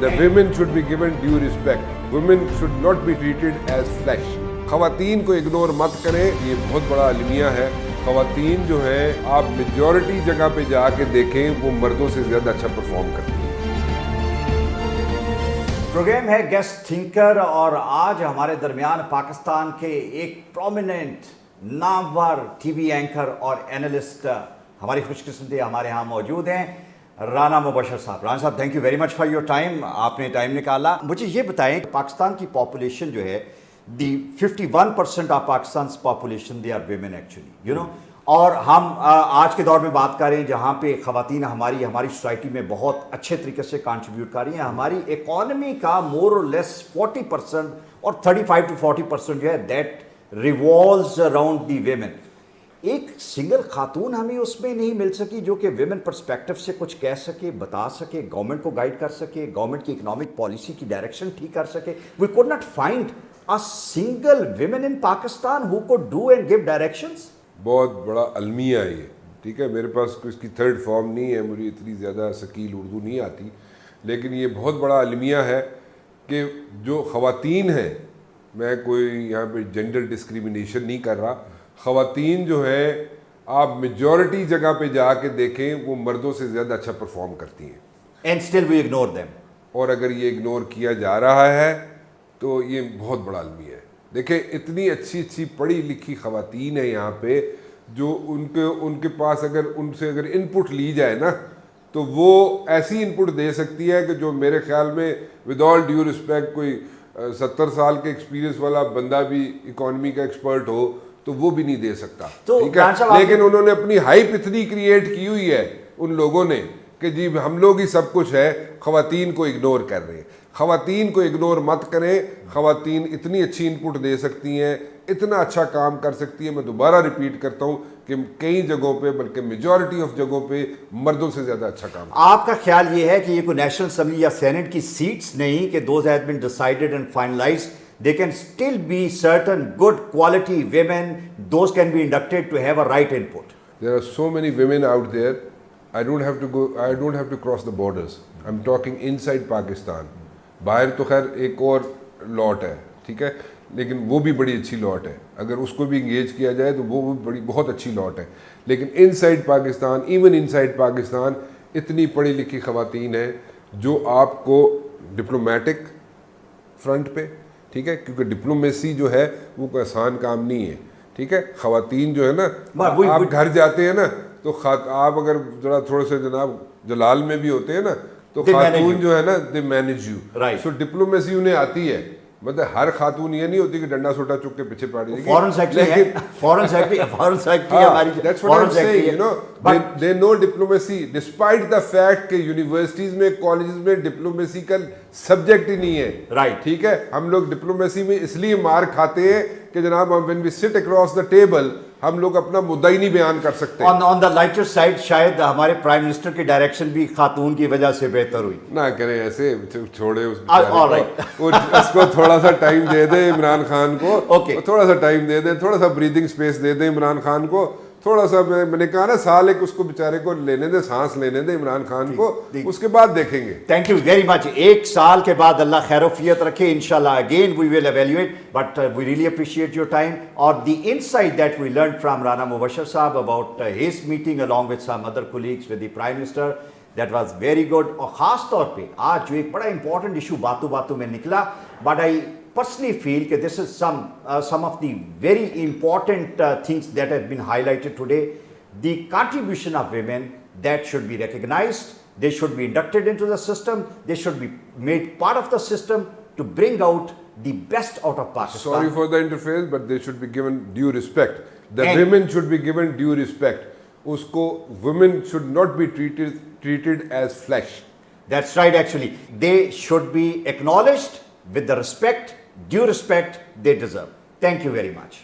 The women should be given due respect. Women should not be treated as flesh. خواتین کو ignore مت کریں, یہ بہت بڑا المیہ ہے. خواتین جو ہیں آپ میجورٹی جگہ پہ جا کے دیکھیں وہ مردوں سے زیادہ اچھا پرفارم کرتی ہیں. پروگرام ہے گیسٹ تھنکر, اور آج ہمارے درمیان پاکستان کے ایک پرومیننٹ نامور ٹی وی اینکر اور اینالسٹ ہماری خوش قسمتی ہمارے ہاں موجود ہیں, رانا مبشر صاحب. رانا صاحب, thank you very much for your time. آپ نے ٹائم نکالا. مجھے یہ بتائیں کہ پاکستان کی پاپولیشن جو ہے, دی 51% of پاکستان's population they are women actually, you know. اور ہم آج کے دور میں بات کر رہے ہیں جہاں پہ خواتین ہماری سوسائٹی میں بہت اچھے طریقے سے کنٹریبیوٹ کر رہی ہیں. ہماری اکانومی کا مور اور لیس 40% اور 35 to 40% جو ہے that revolves around the women. ایک سنگل خاتون ہمیں اس میں نہیں مل سکی جو کہ ویمن پرسپیکٹو سے کچھ کہہ سکے, بتا سکے, گورنمنٹ کو گائیڈ کر سکے, گورنمنٹ کی اکنامک پالیسی کی ڈائریکشن ٹھیک کر سکے. We could not find a single women in Pakistan who could do and give directions. بہت بڑا المیہ ہے یہ, ٹھیک ہے. میرے پاس اس کی تھرڈ فارم نہیں ہے, مجھے اتنی زیادہ ثقیل اردو نہیں آتی, لیکن یہ بہت بڑا المیہ ہے کہ جو خواتین ہیں, میں کوئی یہاں پہ جینڈر ڈسکریمنیشن نہیں کر رہا, خواتین جو ہیں آپ میجورٹی جگہ پہ جا کے دیکھیں وہ مردوں سے زیادہ اچھا پرفارم کرتی ہیں. And still we ignore them. اور اگر یہ اگنور کیا جا رہا ہے تو یہ بہت بڑا المیہ ہے. دیکھیں اتنی اچھی پڑھی لکھی خواتین ہیں یہاں پہ, جو ان کے پاس اگر ان سے اگر ان پٹ لی جائے نا تو وہ ایسی ان پٹ دے سکتی ہے کہ جو میرے خیال میں ود آل ڈیو رسپیکٹ کوئی 70 سال کے ایکسپیرینس والا بندہ بھی اکانومی کا ایکسپرٹ ہو تو وہ بھی نہیں دے سکتا, ٹھیک ہے. لیکن انہوں نے اپنی ہائپ اتنی کریٹ کی ہوئی ہے ان لوگوں نے کہ جی ہم لوگ ہی سب کچھ ہے, خواتین کو اگنور کر رہے ہیں. خواتین کو اگنور مت کریں. خواتین اتنی اچھی ان پٹ دے سکتی ہیں, اتنا اچھا کام کر سکتی ہیں. میں دوبارہ ریپیٹ کرتا ہوں کہ کئی جگہوں پہ بلکہ میجورٹی آف جگہوں پہ مردوں سے زیادہ اچھا کام. آپ کا خیال یہ ہے کہ یہ کوئی نیشنل اسمبلی یا سینٹ کی سیٹس نہیں کہ those has been decided and finalised, they can still be certain good quality women, those can be inducted to have a right input. There are so many women out there. I don't have to cross the borders. I'm talking inside Pakistan. باہر تو خیر ایک اور لاٹ ہے, ٹھیک ہے, لیکن وہ بھی بڑی اچھی لاٹ ہے. اگر اس کو بھی انگیج کیا جائے تو وہ بھی بہت اچھی لاٹ ہے. لیکن in side Pakistan, even in side Pakistan اتنی پڑھی لکھی خواتین ہیں جو آپ کو ڈپلومیٹک فرنٹ پہ, ٹھیک ہے, کیونکہ ڈپلومیسی جو ہے وہ کوئی آسان کام نہیں ہے, ٹھیک ہے. خواتین جو ہے نا, آپ گھر جاتے ہیں نا تو آپ اگر ذرا تھوڑے سے جناب جلال میں بھی ہوتے ہیں نا تو خاتون جو ہے نا دے مینیج یو. سو ڈپلومیسی انہیں آتی ہے. مطلب ہر خاتون یہ نہیں ہوتی کہ ڈنڈا سوٹا چک کے پیچھے پڑ جائے گی. They know diplomacy despite the fact کہ یونیورسٹیز میں, کالجز میں ڈپلومیسی کا سبجیکٹ ہی نہیں ہے. رائٹ, ٹھیک ہے. ہم لوگ ڈپلومیسی میں اس لیے مار کھاتے ہیں کہ جناب when we sit across the table ہم لوگ اپنا مدعا ہی نہیں بیان کر سکتے. on the lighter side شاید ہمارے پرائم منسٹر کی ڈائریکشن بھی خاتون کی وجہ سے بہتر ہوئی. نہ کریں ایسے, چھوڑے اس کو تھوڑا سا ٹائم دے دیں عمران خان کو, تھوڑا سا ٹائم دے دیں, تھوڑا سا بریدنگ اسپیس دے دیں عمران خان کو, تھوڑا سا. میں نے کہا نا سال ایک اس کو بیچارے کو لینے دیں, سانس لینے دیں عمران خان کو, اس کے بعد دیکھیں گے. Thank you very much. ایک سال کے بعد اللہ خیر وفیت رکھے انشاءاللہ again we will evaluate, but we really appreciate your time اور the insight that we learned from Rana Mubashir صاحب about his meeting along with some other colleagues with the Prime Minister. That was very good. اور خاص طور پہ آج جو ایک بڑا امپورٹنٹ ایشو باتوں میں نکلا, but I personally feel that this is some of the very important things that have been highlighted today. The contribution of women that should be recognized, they should be inducted into the system, they should be made part of the system to bring out the best out of Pakistan. Sorry for the interference, but they should be given due respect. The women should be given due respect. Usko women should not be treated as flesh. That's right actually. They should be acknowledged with the respect, due respect they deserve. Thank you very much.